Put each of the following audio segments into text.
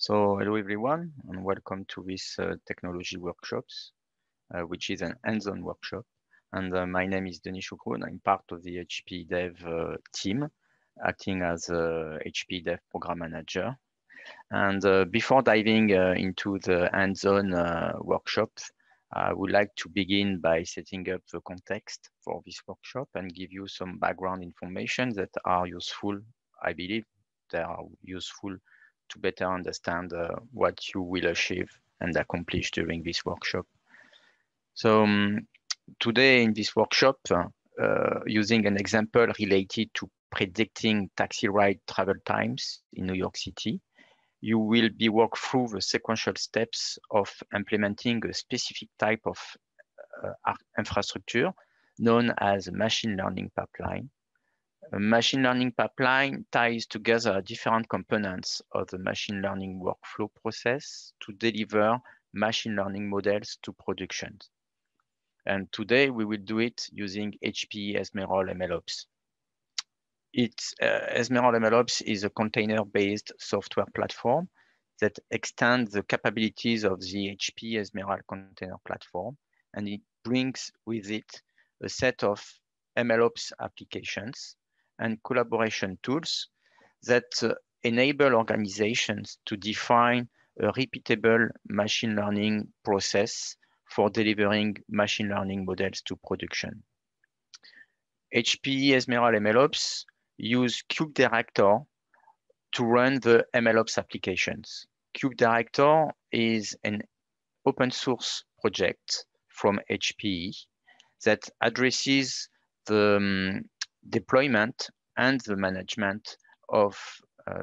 So hello everyone and welcome to this technology workshops, which is an hands-on workshop. And my name is Denis Choucroune. I'm part of the HP Dev team, acting as a HP Dev program manager. And before diving into the hands-on workshop, I would like to begin by setting up the context for this workshop and give you some background information that are useful, I believe, they are useful to better understand what you will achieve and accomplish during this workshop. So today in this workshop, using an example related to predicting taxi ride travel times in New York City, you will be walked through the sequential steps of implementing a specific type of infrastructure known as a machine learning pipeline. A machine learning pipeline ties together different components of the machine learning workflow process to deliver machine learning models to production. And today we will do it using HPE Ezmeral MLOps. Ezmeral MLOps is a container-based software platform that extends the capabilities of the HPE Ezmeral container platform, and it brings with it a set of MLOps applications and collaboration tools that enable organizations to define a repeatable machine learning process for delivering machine learning models to production. HPE Ezmeral MLOps use KubeDirector to run the MLOps applications. KubeDirector is an open source project from HPE that addresses the deployment and the management of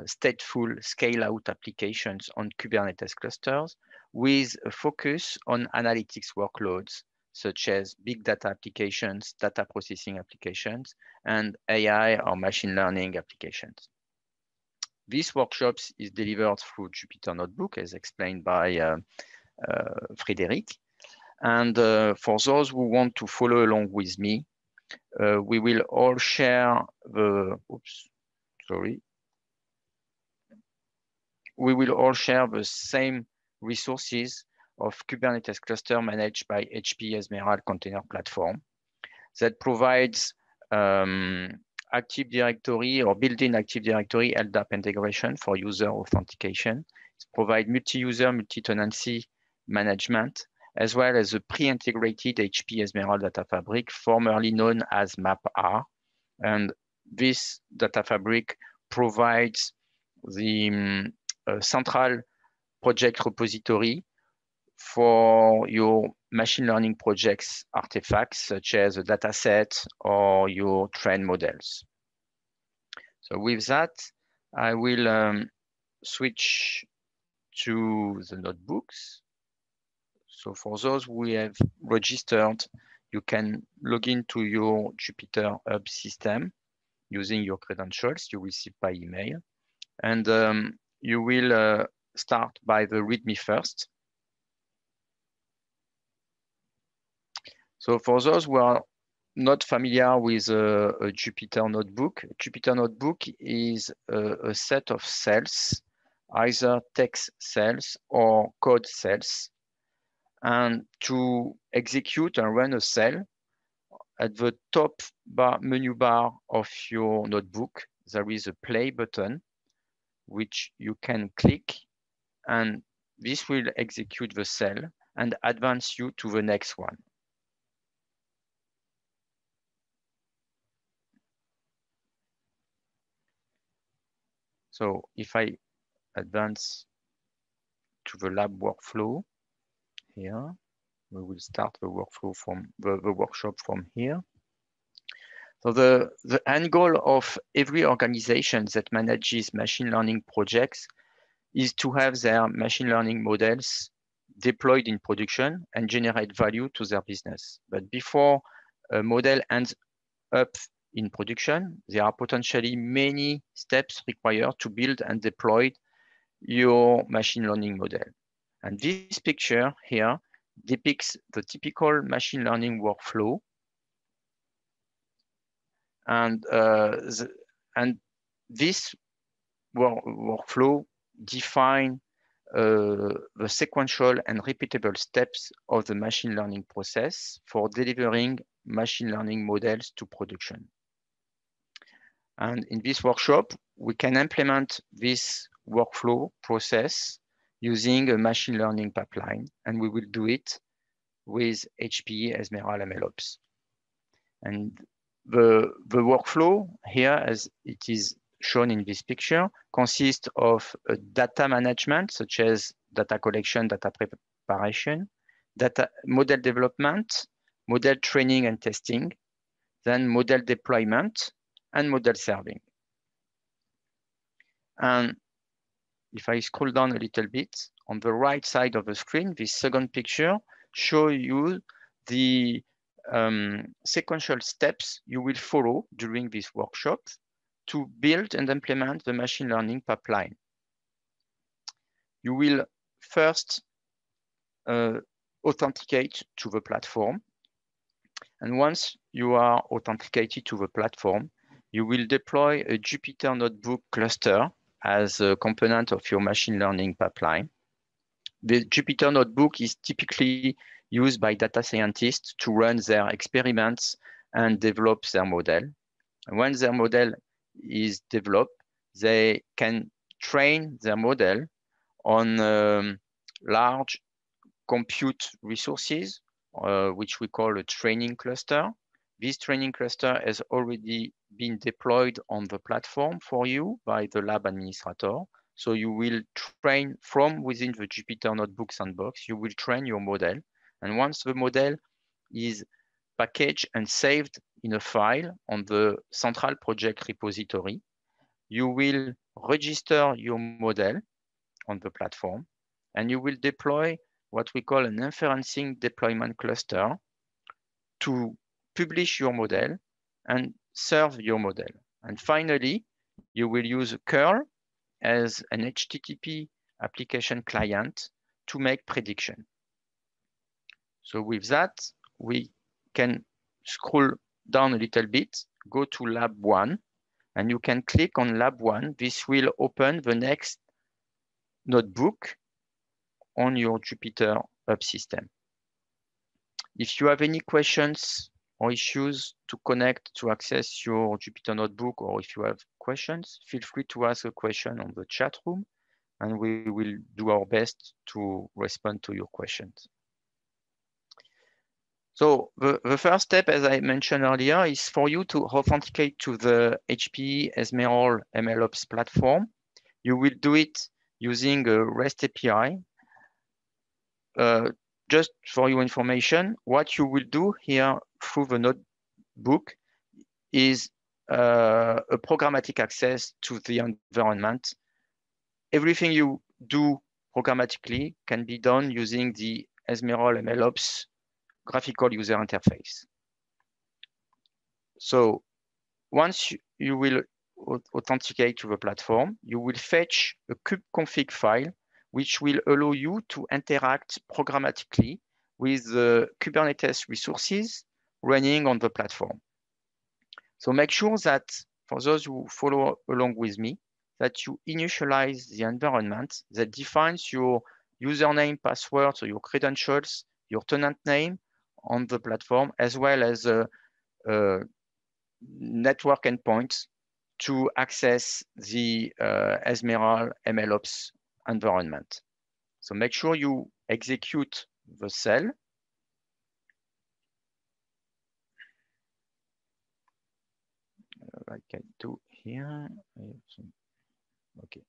stateful scale-out applications on Kubernetes clusters with a focus on analytics workloads such as big data applications, data processing applications, and AI or machine learning applications. This workshop is delivered through Jupyter Notebook, as explained by Frédéric. And for those who want to follow along with me, we will all share the, we will all share the same resources of Kubernetes cluster managed by HPE Ezmeral Container Platform that provides Active Directory or built-in Active Directory LDAP integration for user authentication. It provides multi-user, multi-tenancy management, as well as a pre-integrated HPE Ezmeral Data Fabric, formerly known as MapR. And this data fabric provides the central project repository for your machine learning projects artifacts, such as a data set or your trained models. So with that, I will switch to the notebooks. So for those who have registered, you can log into your Jupyter Hub system using your credentials you receive by email. And you will start by the README first. So for those who are not familiar with a Jupyter Notebook is a set of cells, either text cells or code cells. And to execute and run a cell, at the top menu bar of your notebook, there is a play button, which you can click, and this will execute the cell and advance you to the next one. So if I advance to the lab workflow here, we will start the workflow from the workshop from here. So the end goal of every organization that manages machine learning projects is to have their machine learning models deployed in production and generate value to their business. But before a model ends up in production, there are potentially many steps required to build and deploy your machine learning model. And this picture here depicts the typical machine learning workflow. And this workflow define the sequential and repeatable steps of the machine learning process for delivering machine learning models to production. And in this workshop, we can implement this workflow process using a machine learning pipeline, and we will do it with HPE Ezmeral MLOps. And the workflow here, as it is shown in this picture, consists of data management, such as data collection, data preparation, data model development, model training and testing, then model deployment, and model serving. And if I scroll down a little bit, on the right side of the screen, this second picture shows you the sequential steps you will follow during this workshop to build and implement the machine learning pipeline. You will first authenticate to the platform. And once you are authenticated to the platform, you will deploy a Jupyter Notebook cluster as a component of your machine learning pipeline. The Jupyter Notebook is typically used by data scientists to run their experiments and develop their model. And when their model is developed, they can train their model on large compute resources, which we call a training cluster. This training cluster has already been deployed on the platform for you by the lab administrator. So you will train from within the Jupyter Notebook sandbox, you will train your model. And once the model is packaged and saved in a file on the central project repository, you will register your model on the platform, and you will deploy what we call an inferencing deployment cluster to publish your model and serve your model. And finally, you will use curl as an HTTP application client to make prediction. So with that, we can scroll down a little bit, go to Lab 1, and you can click on Lab 1. This will open the next notebook on your Jupyter Hub system. If you have any questions or issues to connect to access your Jupyter Notebook, or if you have questions, feel free to ask a question on the chat room, and we will do our best to respond to your questions. So the first step, as I mentioned earlier, is for you to authenticate to the HPE Ezmeral MLOps platform. You will do it using a REST API. Just for your information, what you will do here through the notebook is a programmatic access to the environment. Everything you do programmatically can be done using the Ezmeral MLOps graphical user interface. So once you will authenticate to the platform, you will fetch a kubeconfig file which will allow you to interact programmatically with the Kubernetes resources running on the platform. So make sure that for those who follow along with me, that you initialize the environment that defines your username, password, so your credentials, your tenant name on the platform, as well as a network endpoints to access the Ezmeral MLOps environment. So make sure you execute the cell. I can do here. Okay.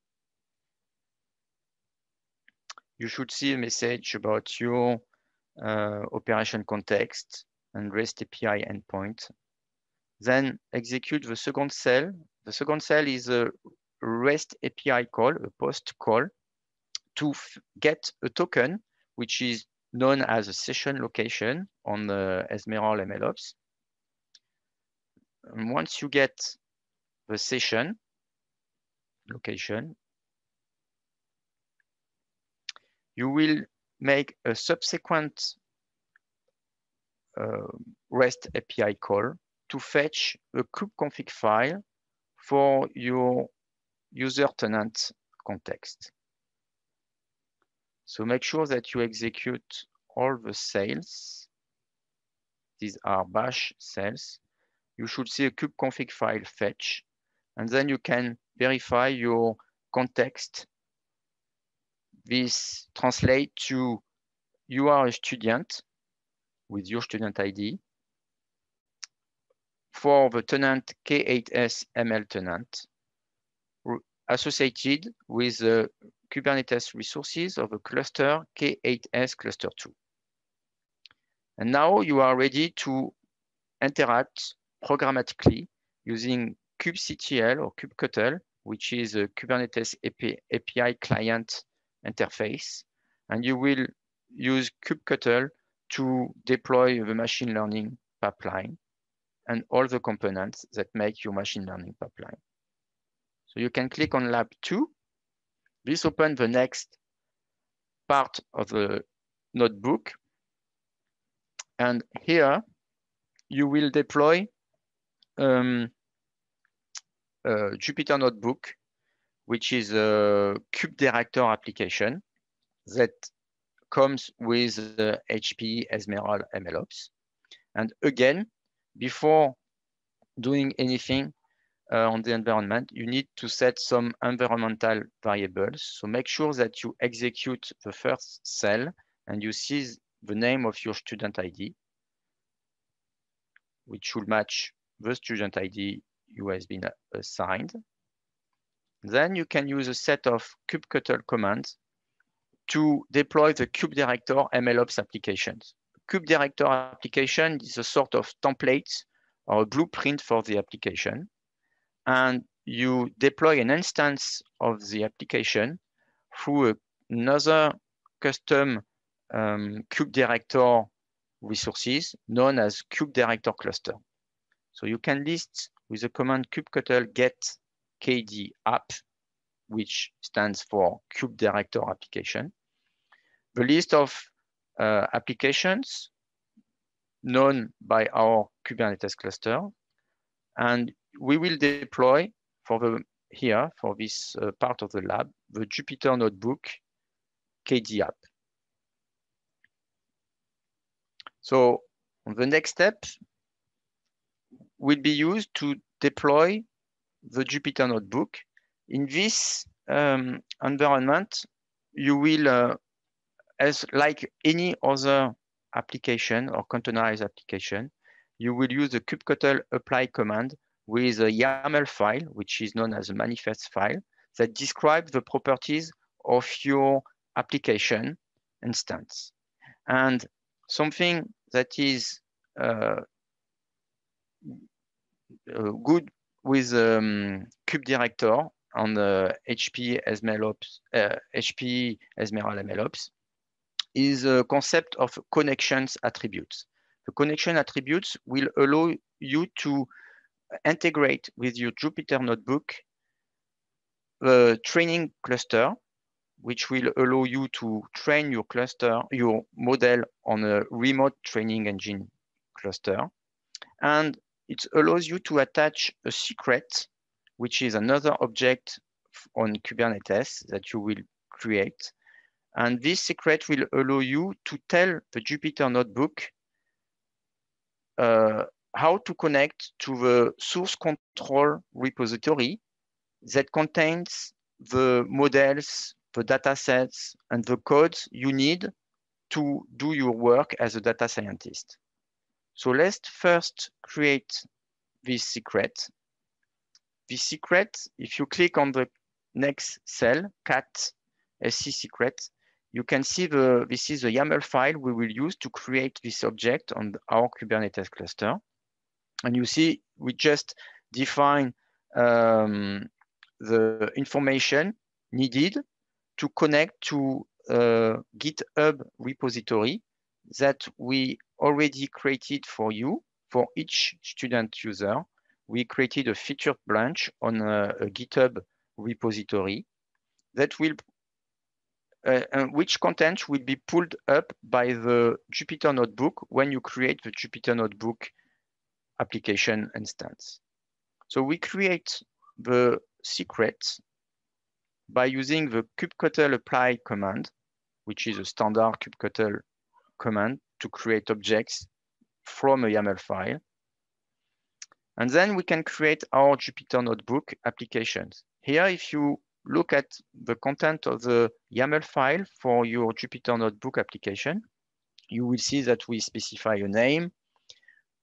You should see a message about your operation context and REST API endpoint. Then execute the second cell. The second cell is a REST API call, a post call, to get a token, which is known as a session location on the Ezmeral MLOps. And once you get the session location, you will make a subsequent REST API call to fetch a kubeconfig file for your user tenant context. So make sure that you execute all the cells. These are bash cells. You should see a kubeconfig file fetch, and then you can verify your context. This translates to you are a student with your student ID. For the tenant K8s ML tenant associated with the Kubernetes resources of a cluster K8s cluster 2. And now you are ready to interact programmatically using kubectl or kubectl, which is a Kubernetes API client interface. And you will use kubectl to deploy the machine learning pipeline and all the components that make your machine learning pipeline. So you can click on lab 2. This opens the next part of the notebook. And here you will deploy Jupyter Notebook, which is a KubeDirector application that comes with the HPE Ezmeral MLOps. And again, before doing anything on the environment, you need to set some environmental variables. So make sure that you execute the first cell and you see the name of your student ID, which should match the student ID you has been assigned. Then you can use a set of kubectl commands to deploy the KubeDirector MLOps applications. KubeDirector application is a sort of template or a blueprint for the application. And you deploy an instance of the application through another custom KubeDirector resources known as KubeDirector cluster. So you can list with the command kubectl get kd app, which stands for KubeDirector application, the list of applications known by our Kubernetes cluster, and we will deploy for this part of the lab, the Jupyter Notebook KD app. So the next step will be used to deploy the Jupyter Notebook. In this environment, you will, as like any other application or containerized application, you will use the kubectl apply command with a YAML file, which is known as a manifest file, that describes the properties of your application instance. And something that is good with KubeDirector on the HPE Ezmeral MLOps is a concept of connections attributes. The connection attributes will allow you to integrate with your Jupyter Notebook the training cluster, which will allow you to train your cluster, your model on a remote training engine cluster. And it allows you to attach a secret, which is another object on Kubernetes that you will create. And this secret will allow you to tell the Jupyter Notebook how to connect to the source control repository that contains the models, the data sets, and the codes you need to do your work as a data scientist. So let's first create this secret. This secret, if you click on the next cell, cat SC secret, you can see this is the YAML file we will use to create this object on our Kubernetes cluster. And you see, we just define the information needed to connect to a GitHub repository that we already created for you. For each student user, we created a featured branch on a GitHub repository that will which content will be pulled up by the Jupyter Notebook when you create the Jupyter Notebook application instance. So we create the secret by using the kubectl apply command which is a standard kubectl command to create objects from a YAML file. And then we can create our Jupyter Notebook applications. Here, if you look at the content of the YAML file for your Jupyter Notebook application, you will see that we specify a name,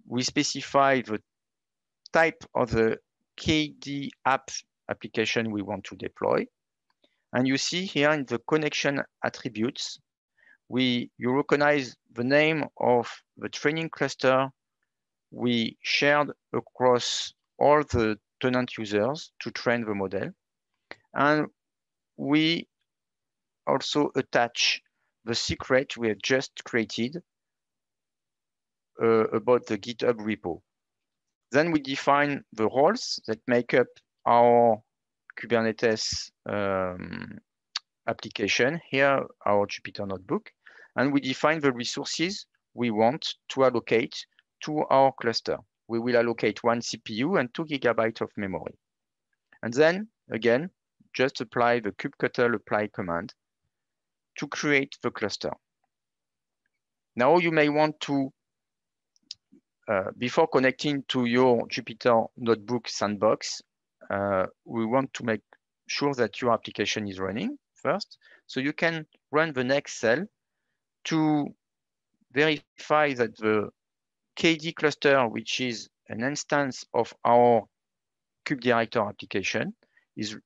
we specify the type of the KD app application we want to deploy. And you see here in the connection attributes, you recognize the name of the training cluster we shared across all the tenant users to train the model. And we also attach the secret we have just created about the GitHub repo. Then we define the roles that make up our Kubernetes application, here our Jupyter Notebook, and we define the resources we want to allocate to our cluster. We will allocate 1 CPU and 2 GB of memory. And then, again, just apply the kubectl apply command to create the cluster. Now you may want to, before connecting to your Jupyter Notebook sandbox, we want to make sure that your application is running first. So you can run the next cell to verify that the KD cluster, which is an instance of our kubedirector application, is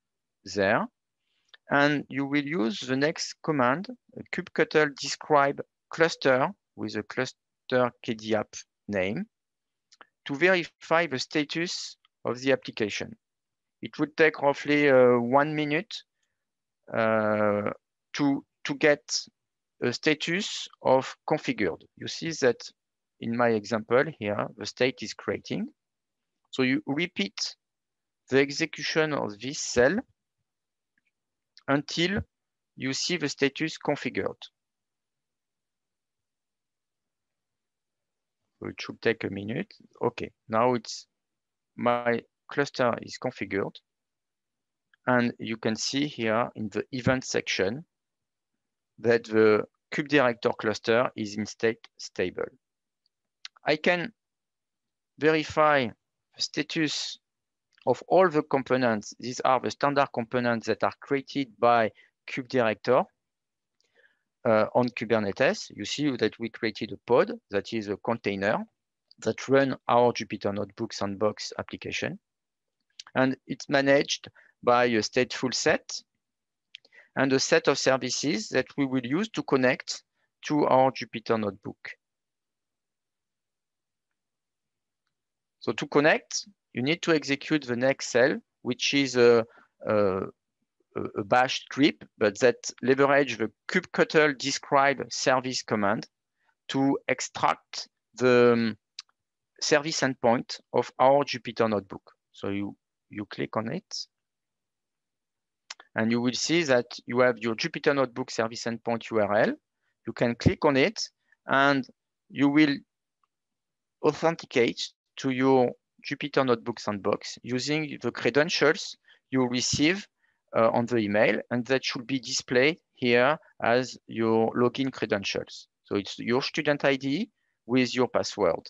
there. And you will use the next command, kubectl describe cluster with a cluster KD app name, to verify the status of the application. It would take roughly 1 minute to get a status of configured. You see that in my example here, the state is creating. So you repeat the execution of this cell until you see the status configured. So it should take a minute. Okay, now my cluster is configured. And you can see here in the event section that the kubedirector cluster is in state stable. I can verify the status of all the components. These are the standard components that are created by kubedirector on Kubernetes. You see that we created a pod that is a container that runs our Jupyter Notebook sandbox application. And it's managed by a stateful set and a set of services that we will use to connect to our Jupyter Notebook. So to connect, you need to execute the next cell, which is a bash script, but that leverage the kubectl describe service command to extract the service endpoint of our Jupyter Notebook. So you click on it, and you will see that you have your Jupyter Notebook service endpoint URL. You can click on it, and you will authenticate to your Jupyter Notebook sandbox using the credentials you receive on the email, and that should be displayed here as your login credentials. So it's your student ID with your password.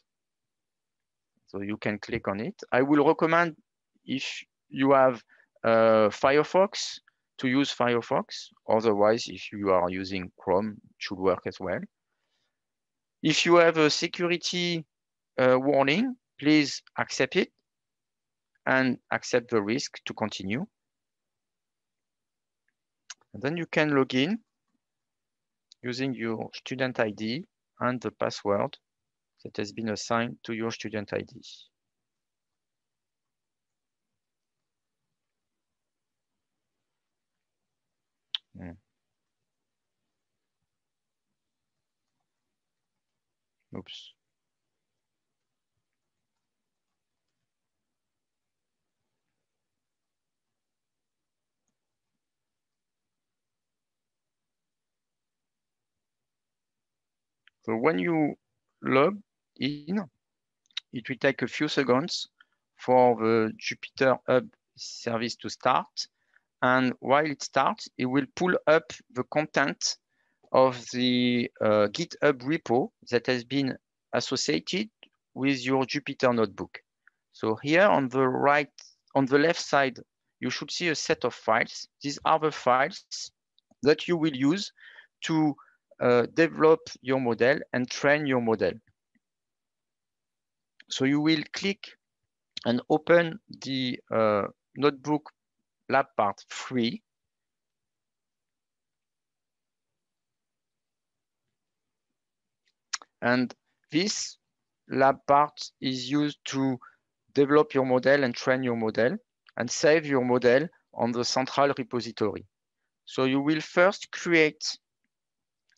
So you can click on it. I will recommend, if you have Firefox, to use Firefox. Otherwise, if you are using Chrome, it should work as well. If you have a security warning, please accept it and accept the risk to continue. And then you can log in using your student ID and the password that has been assigned to your student ID. Oops. So when you log in, it will take a few seconds for the Jupyter Hub service to start. And while it starts, it will pull up the content of the GitHub repo that has been associated with your Jupyter notebook. So here on the left side, you should see a set of files. These are the files that you will use to develop your model and train your model. So you will click and open the notebook lab part 3. And this lab part is used to develop your model and train your model and save your model on the central repository. So you will first create,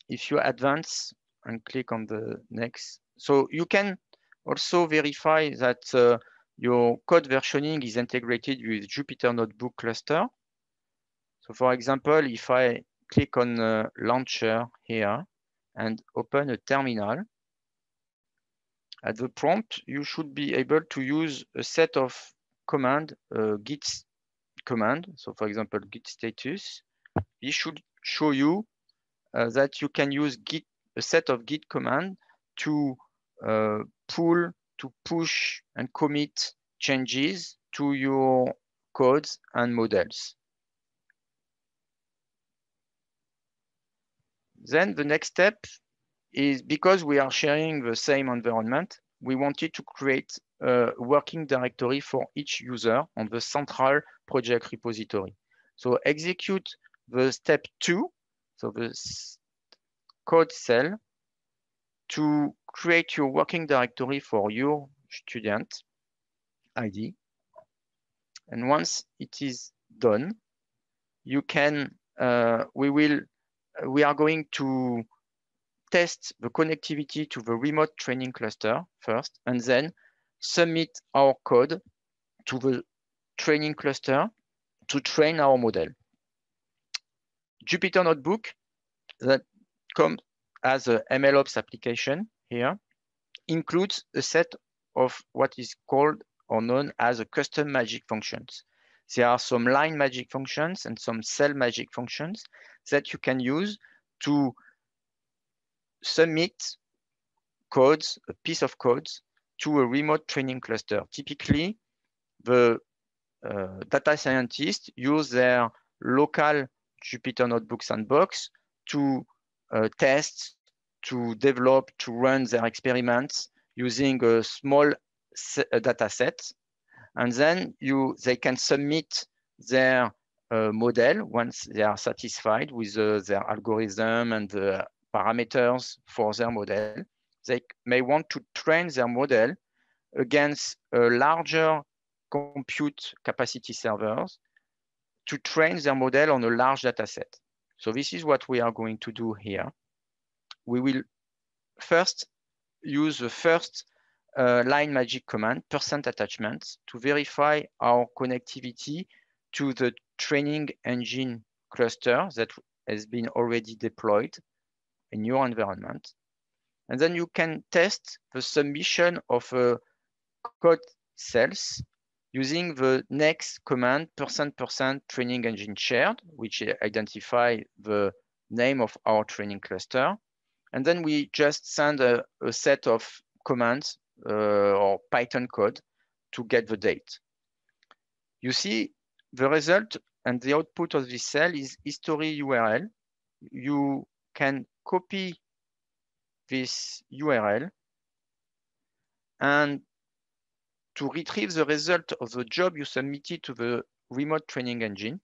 if you advance and click on the next. So you can also verify that your code versioning is integrated with Jupyter Notebook cluster. So for example, if I click on launcher here and open a terminal, at the prompt, you should be able to use a set of command, git command. So for example, git status. This should show you that you can use a set of git command to pull, to push and commit changes to your codes and models. Then the next step is, because we are sharing the same environment, we wanted to create a working directory for each user on the central project repository. So execute the step 2, so the code cell, to create your working directory for your student ID. And once it is done, you can, we are going to test the connectivity to the remote training cluster first, and then submit our code to the training cluster to train our model. Jupyter Notebook, that comes as a MLOps application here, includes a set of what is called or known as a custom magic functions. There are some line magic functions and some cell magic functions that you can use to submit codes, a piece of codes, to a remote training cluster. Typically, the data scientists use their local Jupyter Notebook sandbox to test, to develop, to run their experiments using a small data set. And then they can submit their model once they are satisfied with their algorithm and the parameters for their model. They may want to train their model against a larger compute capacity servers to train their model on a large data set. So this is what we are going to do here. We will first use the first line magic command, %attachment, to verify our connectivity to the training engine cluster that has been already deployed in your environment. And then you can test the submission of a code cells using the next command, %% training engine shared, which identify the name of our training cluster. And then we just send a set of commands or Python code to get the date. You see the result and the output of this cell is history URL. You can copy this URL, and to retrieve the result of the job you submitted to the remote training engine,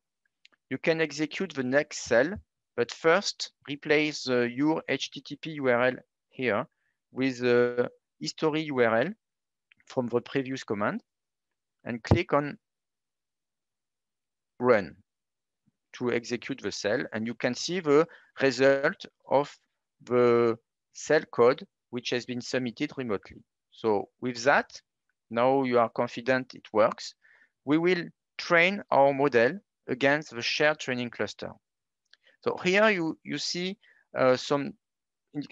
you can execute the next cell, but first replace your HTTP URL here with the history URL from the previous command and click on run to execute the cell. And you can see the result of the cell code which has been submitted remotely. So with that, now you are confident it works. We will train our model against the shared training cluster. So here you see some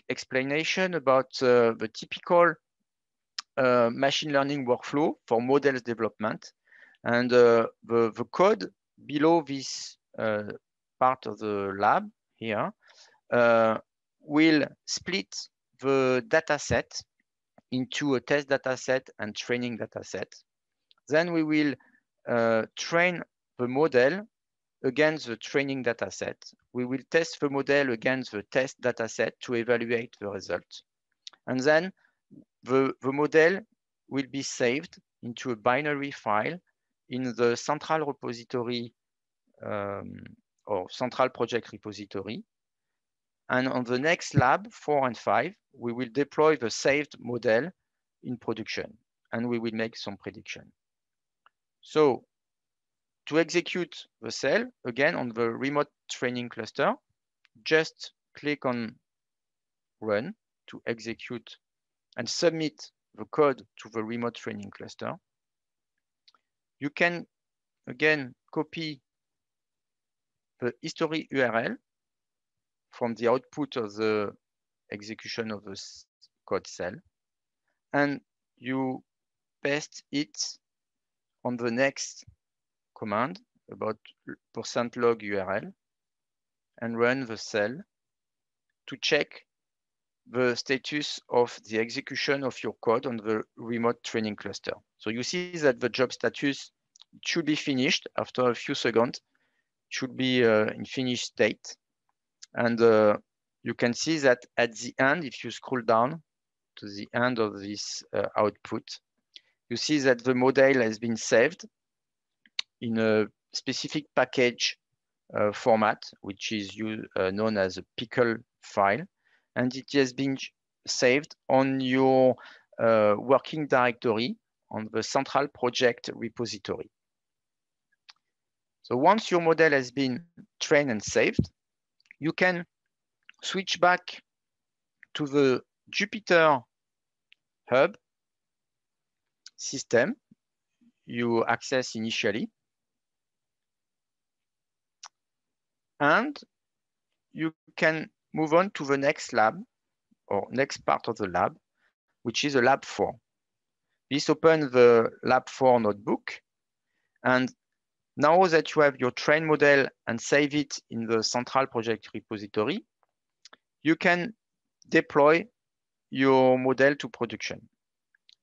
explanation about the typical machine learning workflow for models development. And the code below this part of the lab here will split the data set into a test data set and training data set. Then we will train the model against the training data set. We will test the model against the test data set to evaluate the result. And then the model will be saved into a binary file in the central repository or central project repository. And on the next lab, 4 and 5, we will deploy the saved model in production, and we will make some prediction. So to execute the cell, again, on the remote training cluster, just click on Run to execute and submit the code to the remote training cluster. You can, again, copy the history URL from the output of the execution of the code cell, and you paste it on the next command about %log URL and run the cell to check the status of the execution of your code on the remote training cluster. So you see that the job status should be finished after a few seconds, should be in finished state. And you can see that at the end, if you scroll down to the end of this output, you see that the model has been saved in a specific package format, which is known as a pickle file. And it has been saved on your working directory on the central project repository. So once your model has been trained and saved, you can switch back to the Jupyter Hub system you access initially. And you can move on to the next lab or next part of the lab, which is a lab 4. This opens the lab 4 notebook. And now that you have your trained model and save it in the central project repository, you can deploy your model to production.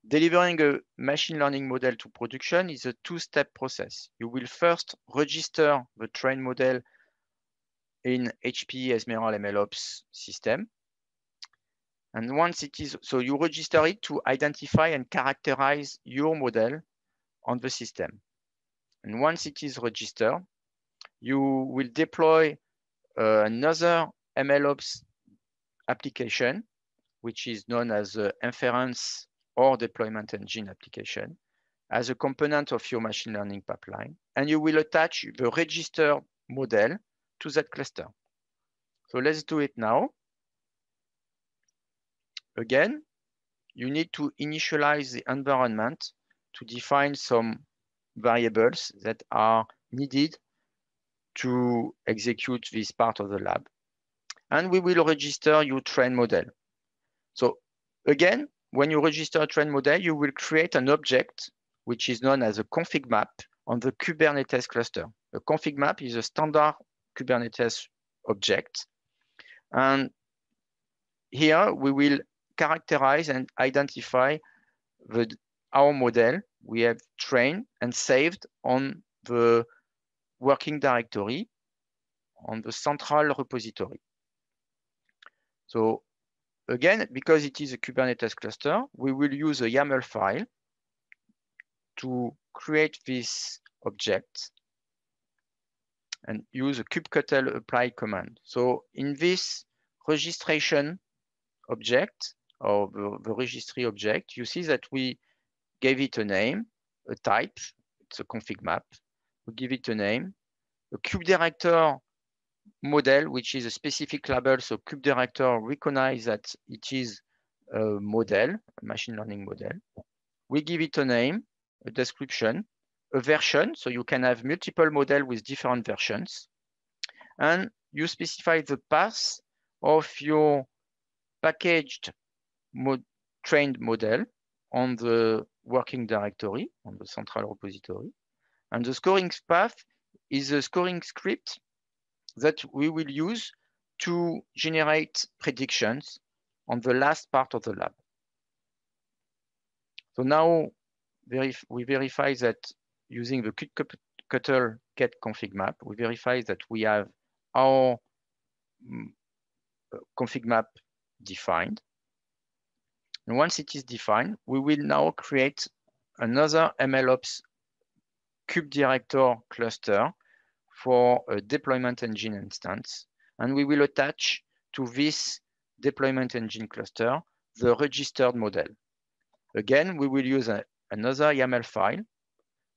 Delivering a machine learning model to production is a two-step process. You will first register the trained model in HPE Ezmeral MLOps system. And once it is, so you register it to identify and characterize your model on the system. And once it is registered, you will deploy another MLOps application, which is known as the inference or deployment engine application, as a component of your machine learning pipeline. And you will attach the registered model to that cluster. So let's do it now. Again, you need to initialize the environment to define some variables that are needed to execute this part of the lab. And we will register your trained model. So again, when you register a trained model, you will create an object, which is known as a config map on the Kubernetes cluster. A config map is a standard Kubernetes object. And here we will characterize and identify our model we have trained and saved on the working directory on the central repository. So again, because it is a Kubernetes cluster, we will use a YAML file to create this object and use a kubectl apply command. So in this registration object or the registry object, you see that we gave it a name, a type, it's a config map. We give it a name, a kubedirector model, which is a specific label. So kubedirector recognizes that it is a model, a machine learning model. We give it a name, a description, a version. So you can have multiple models with different versions. And you specify the path of your packaged trained model on the working directory, on the central repository. And the scoring path is a scoring script that we will use to generate predictions on the last part of the lab. So now we verify that using the kubectl get config map, we verify that we have our config map defined. And once it is defined, we will now create another MLOps kubedirector cluster for a deployment engine instance. And we will attach to this deployment engine cluster the registered model. Again, we will use another YAML file.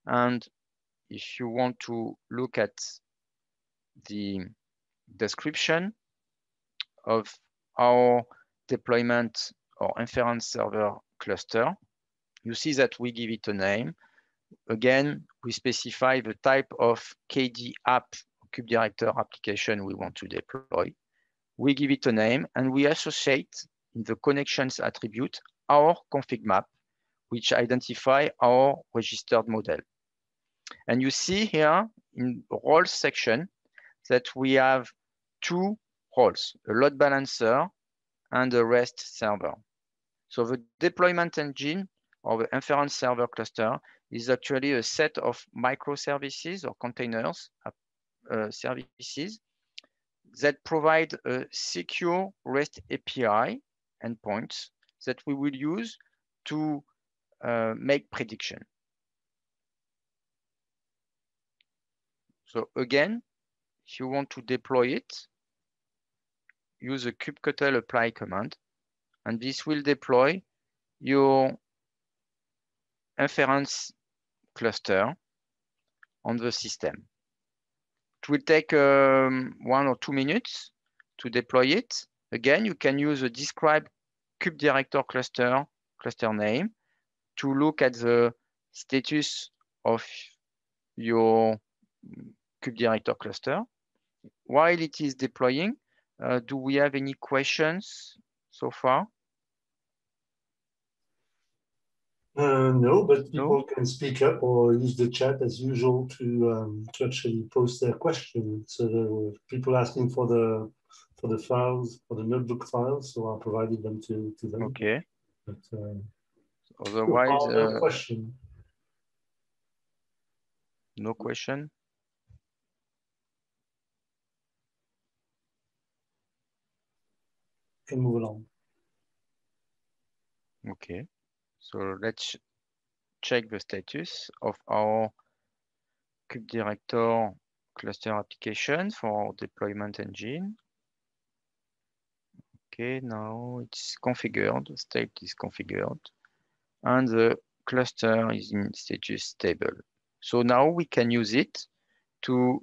And if you want to look at the description of our deployment or inference server cluster, you see that we give it a name. Again, we specify the type of KD app, kubedirector application we want to deploy. We give it a name and we associate in the connections attribute our config map, which identify our registered model. And you see here in the roles section that we have two roles, a load balancer and a REST server. So the deployment engine or the inference server cluster is actually a set of microservices or containers services that provide a secure REST API endpoints that we will use to make prediction. So again, if you want to deploy it, use a kubectl apply command, and this will deploy your inference cluster on the system. It will take 1 or 2 minutes to deploy it. Again, you can use a describe kubedirector cluster name to look at the status of your kubedirector cluster. While it is deploying, do we have any questions so far? No, but people can speak up or use the chat as usual to actually post their questions. So there were people asking for the files, for the notebook files, so I provided them to them. Okay. But, otherwise, no question. No question. Can move along. Okay, so let's check the status of our kubedirector cluster application for deployment engine. Okay, now it's configured, the state is configured, and the cluster is in status stable. So now we can use it to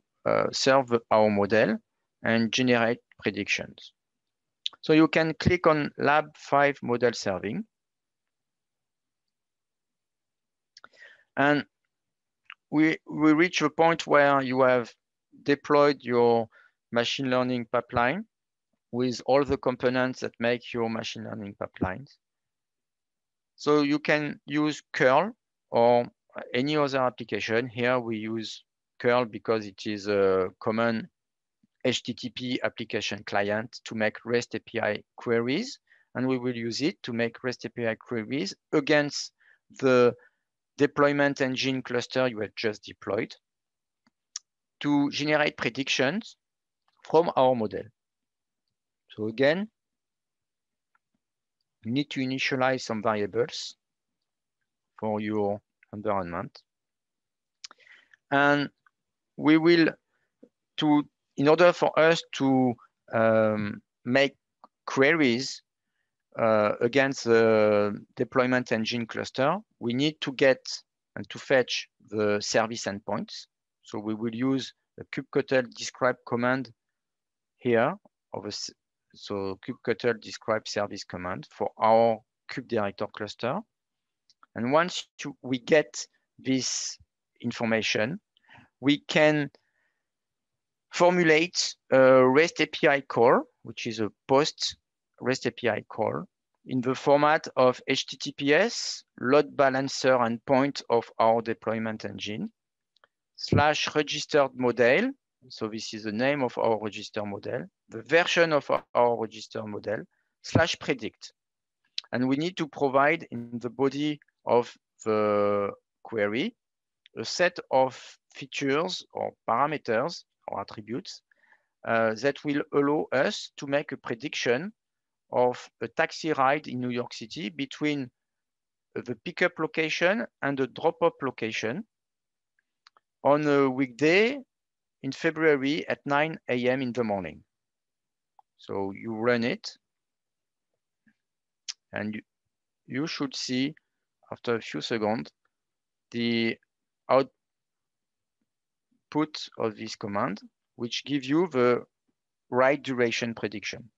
serve our model and generate predictions. So you can click on Lab 5 model serving. And we reach a point where you have deployed your machine learning pipeline with all the components that make your machine learning pipelines. So you can use curl or any other application. Here we use curl because it is a common HTTP application client to make REST API queries. And we will use it to make REST API queries against the deployment engine cluster you had just deployed to generate predictions from our model. So again, you need to initialize some variables for your environment. And we will, in order for us to make queries against the deployment engine cluster, we need to get and to fetch the service endpoints. So we will use the kubectl describe command here, so kubectl describe service command for our kubedirector cluster. And once we get this information, we can formulate a REST API call, which is a post REST API call in the format of HTTPS load balancer endpoint of our deployment engine / registered model So this is the name of our register model, the version of our register model, /predict. And we need to provide in the body of the query a set of features or parameters or attributes that will allow us to make a prediction of a taxi ride in New York City between the pickup location and the drop-off location on a weekday in February at 9 a.m. in the morning. So you run it and you should see after a few seconds the output of this command, which gives you the ride duration prediction.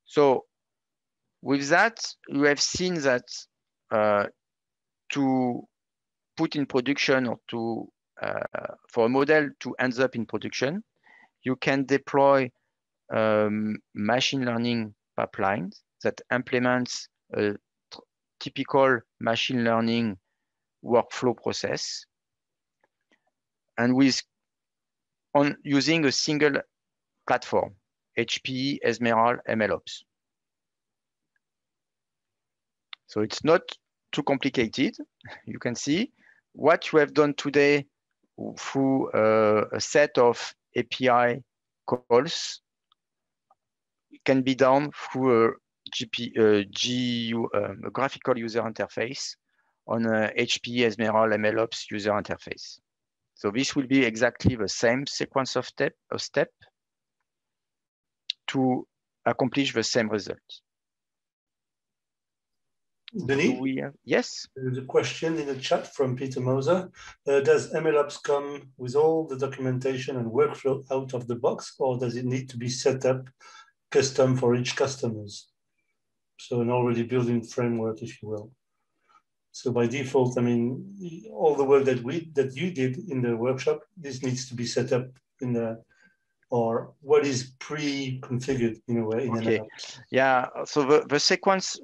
So with that, you have seen that to put in production or to for a model to end up in production, you can deploy machine learning pipelines that implements a typical machine learning workflow process, and using a single platform, HPE Ezmeral MLOps. So it's not too complicated. You can see what you have done today through a set of API calls can be done through a graphical user interface on a HPE Ezmeral MLOps user interface. So this will be exactly the same sequence of step to accomplish the same result. Denis? Yes? There's a question in the chat from Peter Moser. Does MLOps come with all the documentation and workflow out of the box, or does it need to be set up custom for each customers? So an already built-in framework, if you will. So by default, I mean, all the work that you did in the workshop, this needs to be set up in the, or what is pre-configured in a way in MLOps. Yeah, so the sequence,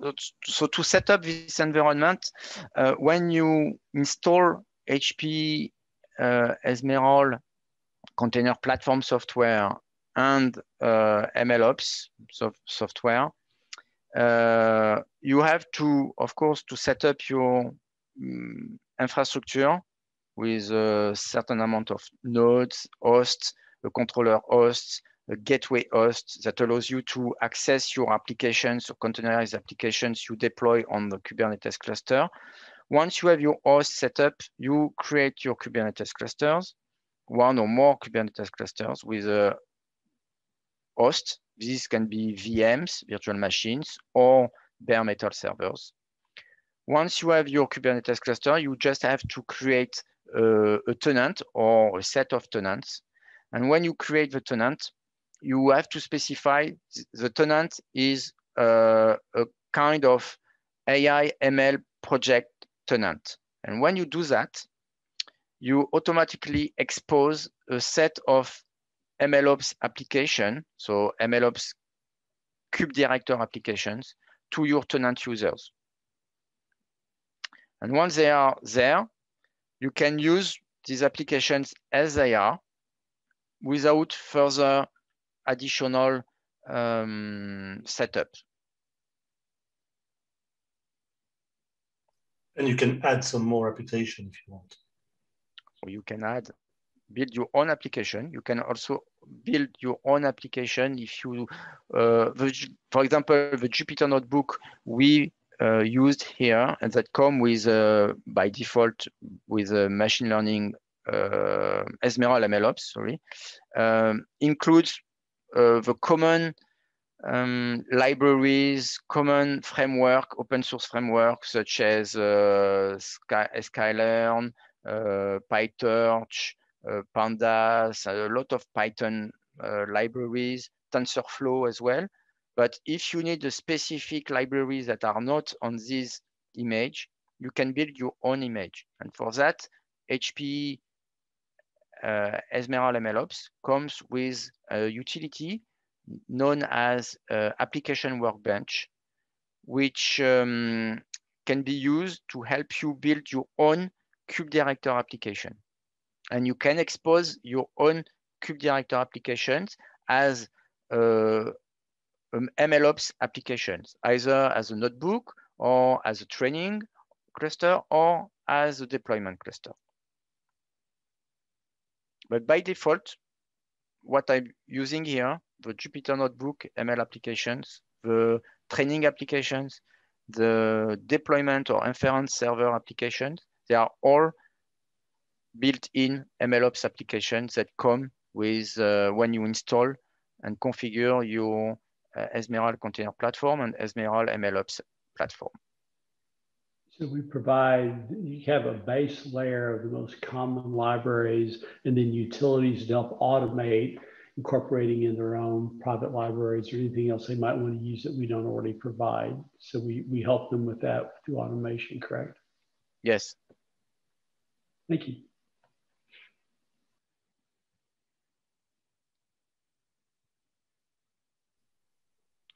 so to set up this environment, when you install HPE Ezmeral container platform software and MLOps software, you have to, of course, to set up your infrastructure with a certain amount of nodes, hosts, a controller host, a gateway host that allows you to access your applications or containerized applications you deploy on the Kubernetes cluster. Once you have your host set up, you create your Kubernetes clusters, one or more Kubernetes clusters with a host. These can be VMs, virtual machines, or bare metal servers. Once you have your Kubernetes cluster, you just have to create a tenant or a set of tenants. And when you create the tenant, you have to specify the tenant is a kind of AI ML project tenant. And when you do that, you automatically expose a set of MLOps application, so MLOps KubeDirector applications, to your tenant users. And once they are there, you can use these applications as they are without further additional setup. And you can add some more application if you want. So you can build your own application. You can also build your own application if you, for example, the Jupyter Notebook we used here and that come with, by default, with machine learning, Ezmeral MLOps, sorry, includes the common libraries, common framework, open source framework, such as Skylern, PyTorch, Pandas, a lot of Python libraries, TensorFlow as well. But if you need a specific libraries that are not on this image, you can build your own image. And for that, HPE Ezmeral MLOps comes with a utility known as Application Workbench, which can be used to help you build your own KubeDirector application. And you can expose your own KubeDirector applications as MLOps applications, either as a notebook or as a training cluster or as a deployment cluster. But by default, what I'm using here, the Jupyter Notebook ML applications, the training applications, the deployment or inference server applications, they are all built-in MLOps applications that come with when you install and configure your Ezmeral Container Platform and Ezmeral MLOps platform. So we provide, you have a base layer of the most common libraries and then utilities to help automate incorporating in their own private libraries or anything else they might want to use that we don't already provide. So we help them with that through automation, correct? Yes. Thank you.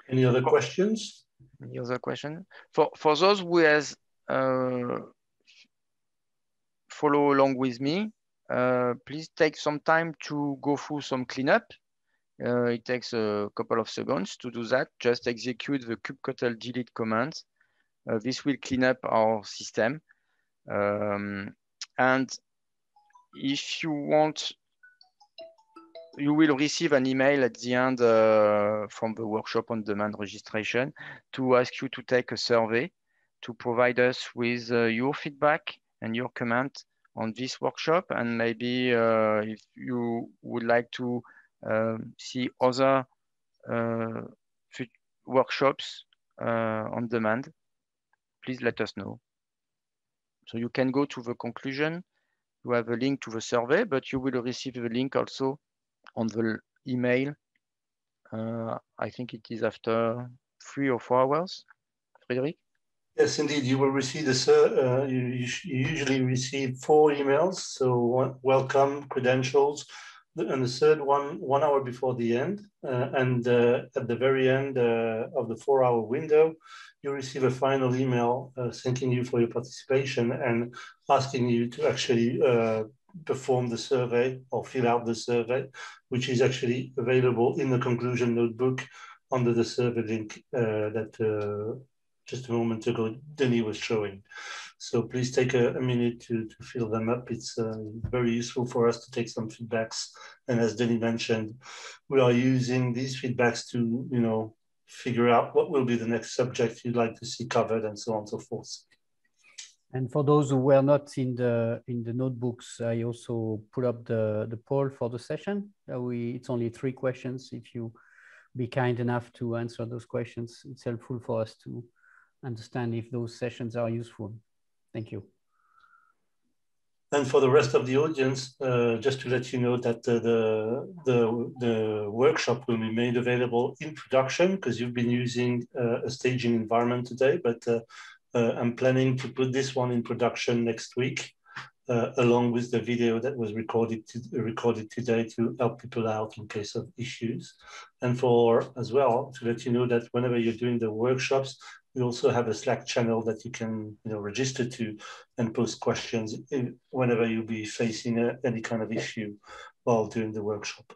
Any other questions? Any other question? For those who has follow along with me, please take some time to go through some cleanup. It takes a couple of seconds to do that. Just execute the kubectl delete command. This will clean up our system. And if you want, you will receive an email at the end from the workshop on demand registration to ask you to take a survey to provide us with your feedback and your comment on this workshop. And maybe if you would like to see other workshops on demand, please let us know. So you can go to the conclusion. You have a link to the survey, but you will receive the link also on the email. I think it is after 3 or 4 hours. Frédéric? Yes, indeed. You will receive you usually receive 4 emails. So welcome, credentials, and the third one 1 hour before the end. And at the very end of the 4-hour window, you receive a final email thanking you for your participation and asking you to actually perform the survey or fill out the survey, which is actually available in the conclusion notebook under the survey link that just a moment ago Denis was showing. So please take a minute to fill them up. It's very useful for us to take some feedbacks. And as Denis mentioned, we are using these feedbacks to, figure out what will be the next subject you'd like to see covered and so on and so forth. And for those who were not in the notebooks, I also put up the poll for the session. It's only 3 questions. If you be kind enough to answer those questions, it's helpful for us to understand if those sessions are useful. Thank you. And for the rest of the audience, just to let you know that the workshop will be made available in production because you've been using a staging environment today, but I'm planning to put this one in production next week, along with the video that was recorded today to help people out in case of issues. And as well, to let you know that whenever you're doing the workshops, we also have a Slack channel that you can register to and post questions whenever you'll be facing any kind of issue while doing the workshop.